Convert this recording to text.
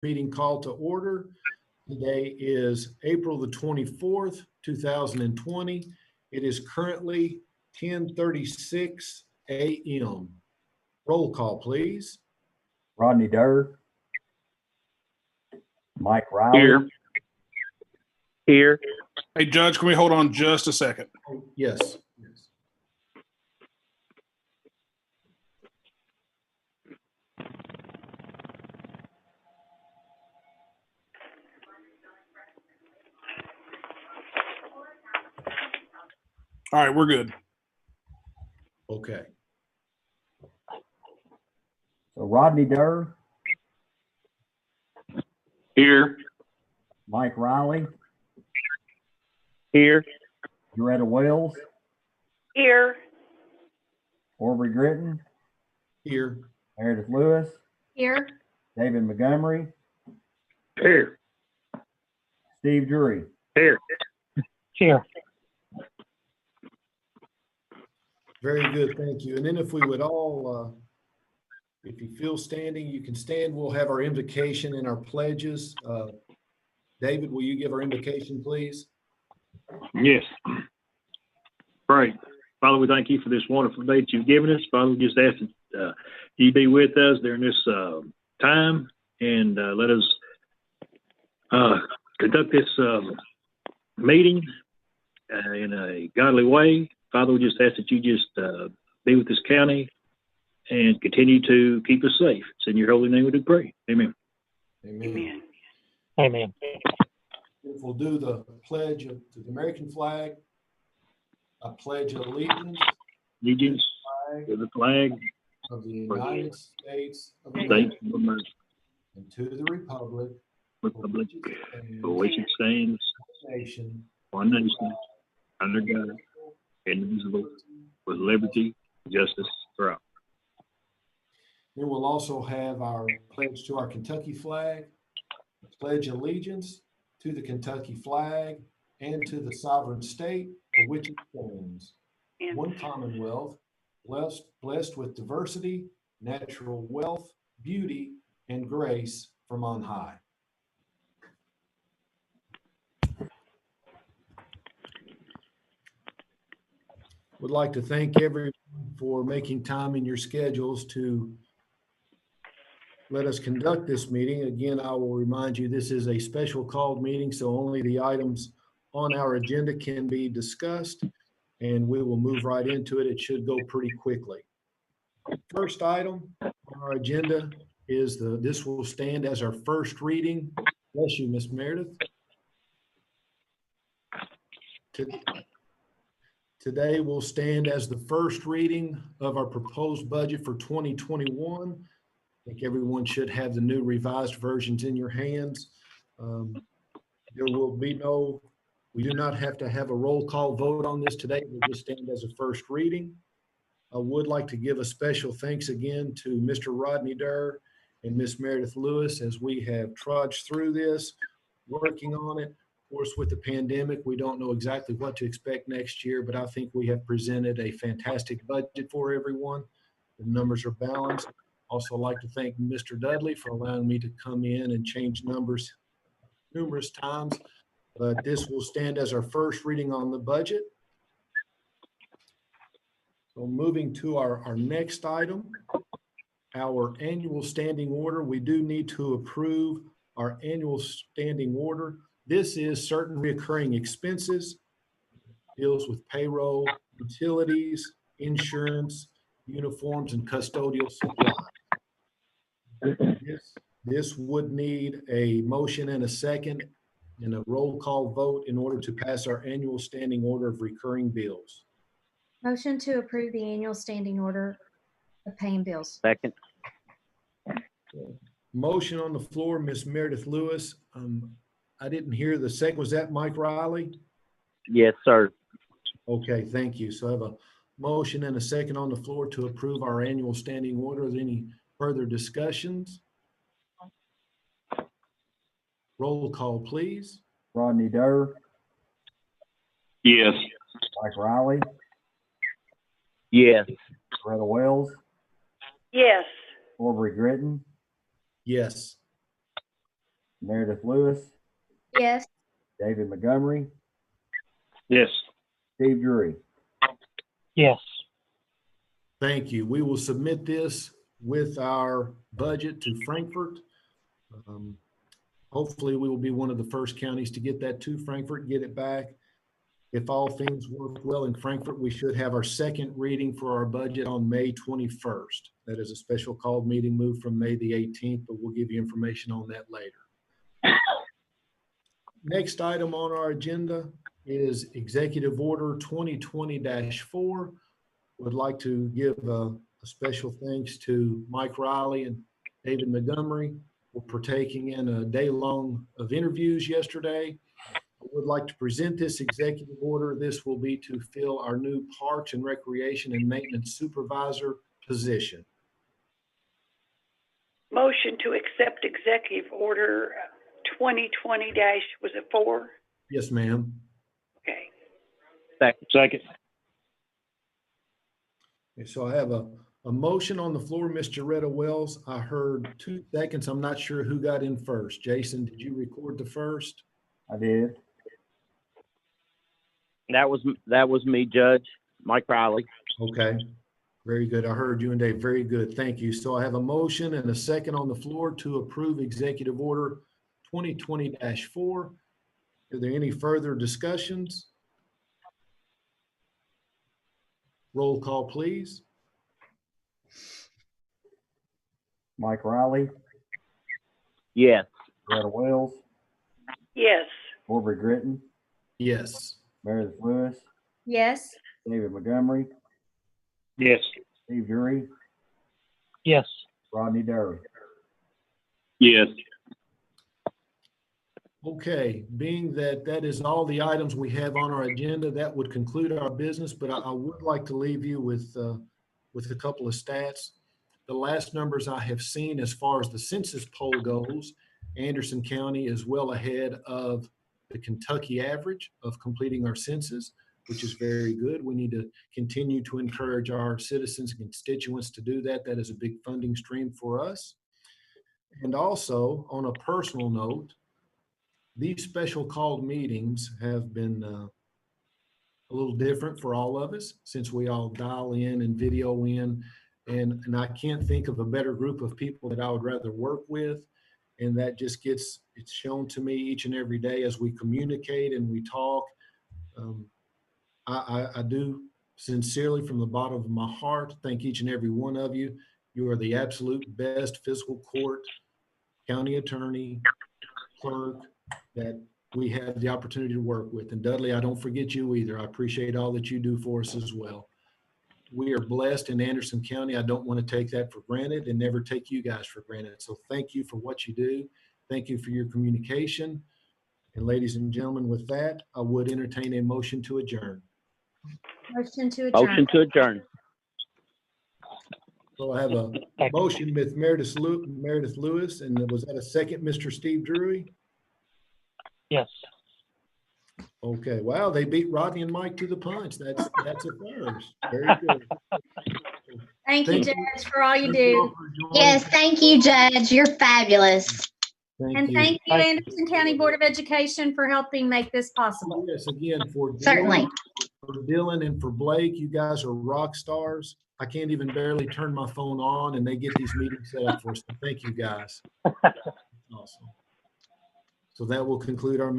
Meeting call to order. Today is April the 24th, 2020. It is currently 10:36 a.m. Roll call, please. Rodney Durr. Mike Riley. Here. Here. Hey, Judge, can we hold on just a second? Yes. All right, we're good. Okay. So Rodney Durr, Here. Mike Riley, Here. Loretta Wells, Here. Aubrey Gritton, Here. Meredith Lewis, Here. David Montgomery, Here. Steve Drury. Here. Here. Very good. Thank you. And then if we would all, if you feel standing, you can stand. We'll have our invocation and our pledges. David, will you give our invocation, please? Yes. Pray. Father, we thank you for this wonderful day that you've given us. Father, we just ask that you be with us during this time and let us conduct this meeting in a godly way. Father, we just ask that you just be with this county and continue to keep us safe. It's in your holy name we do pray. Amen. Amen. Amen. If we'll do the pledge to the American flag, I pledge allegiance Allegiance to the flag of the United States of of America the America, and to the republic Republic, for which it stands, nation one nation, under God, indivisible, with liberty and justice for all. Then we'll also have our pledge to our Kentucky flag, pledge allegiance to the Kentucky flag and to the sovereign state for which it stands, one commonwealth, blessed with diversity, natural wealth, beauty, and grace from on high. Would like to thank everyone for making time in your schedules to let us conduct this meeting. Again, I will remind you, this is a special called meeting, so only the items on our agenda can be discussed, and we will move right into it. It should go pretty quickly. First item on our agenda is this will stand as our first reading. Bless you, Miss Meredith. Today will stand as the first reading of our proposed budget for 2021. I think everyone should have the new revised versions in your hands. There will be we do not have to have a roll call vote on this today. It will just stand as a first reading. I would like to give a special thanks again to Mr. Rodney Durr and Miss Meredith Lewis as we have trudged through this, working on it. Of course, with the pandemic, we don't know exactly what to expect next year, but I think we have presented a fantastic budget for everyone. The numbers are balanced. Also like to thank Mr. Dudley for allowing me to come in and change numbers numerous times, but this will stand as our first reading on the budget. So moving to our next item, our annual standing order. We do need to approve our annual standing order. This is certain recurring expenses, deals with payroll, utilities, insurance, uniforms, and custodial supplies. This would need a motion and a second and a roll call vote in order to pass our annual standing order of recurring bills. Motion to approve the annual standing order of paying bills. Second. Motion on the floor, Miss Meredith Lewis. I didn't hear the second. Was that Mike Riley? Yes, sir. Okay, thank you. So I have a motion and a second on the floor to approve our annual standing order. Is there any further discussions? Roll call, please. Rodney Durr, Yes. Mike Riley, Yes. Loretta Wells, Yes. Aubrey Gritton, Yes. Meredith Lewis, Yes. David Montgomery, Yes. Steve Drury. Yes. Thank you. We will submit this with our budget to Frankfurt. Hopefully, we will be one of the first counties to get that to Frankfurt, get it back. If all things work well in Frankfurt, we should have our second reading for our budget on May 21st. That is a special called meeting moved from May the 18th, but we'll give you information on that later. Next item on our agenda is Executive Order 2020-4. Would like to give a special thanks to Mike Riley and David Montgomery for partaking in a day-long of interviews yesterday. I would like to present this executive order. This will be to fill our new Parks and Recreation and Maintenance Supervisor position. Motion to accept Executive Order 2020 was it 4? Yes, ma'am. Okay. Second. Okay, so I have a motion on the floor, Ms. Jaretta Wells. I heard 2 seconds. I'm not sure who got in first. Jason, did you record the first? I did. That was me, Judge. Mike Riley. Okay, very good. I heard you and Dave. Very good. Thank you. So I have a motion and a second on the floor to approve Executive Order 2020-4. Are there any further discussions? Roll call, please. Mike Riley, Yes. Greta Wells, Yes. Aubrey Gritton, Yes. Meredith Lewis, Yes. David Montgomery, Yes. Steve Drury, Yes. Rodney Durr. Yes. Okay, being that that is all the items we have on our agenda, that would conclude our business, but I would like to leave you with a couple of stats. The last numbers I have seen as far as the census poll goes, Anderson County is well ahead of the Kentucky average of completing our census, which is very good. We need to continue to encourage our citizens and constituents to do that. That is a big funding stream for us. And also, on a personal note, these special called meetings have been a little different for all of us since we all dial in and video in. And I can't think of a better group of people that I would rather work with. And that just it's shown to me each and every day as we communicate and we talk. I do sincerely from the bottom of my heart thank each and every one of you. You are the absolute best fiscal court, county attorney, clerk that we have the opportunity to work with. And Dudley, I don't forget you either. I appreciate all that you do for us as well. We are blessed in Anderson County. I don't want to take that for granted and never take you guys for granted. So thank you for what you do. Thank you for your communication. And ladies and gentlemen, with that, I would entertain a motion to adjourn. Motion to adjourn. Motion to adjourn. So I have a motion with Meredith Lewis, and was that a second, Mr. Steve Drury? Yes. Okay, wow, they beat Rodney and Mike to the punch. That's a first. Very good. Thank you, Thank you. Judge, for all you Thank you all do. for joining. Yes, thank you, Judge. You're fabulous. And thank you, Anderson County Board of Education, for helping make this possible. Yes, again, for Certainly. Dylan and for Blake, you guys are rock stars. I can't even barely turn my phone on and they get these meetings set up for us. So thank you guys. Awesome. So that will conclude our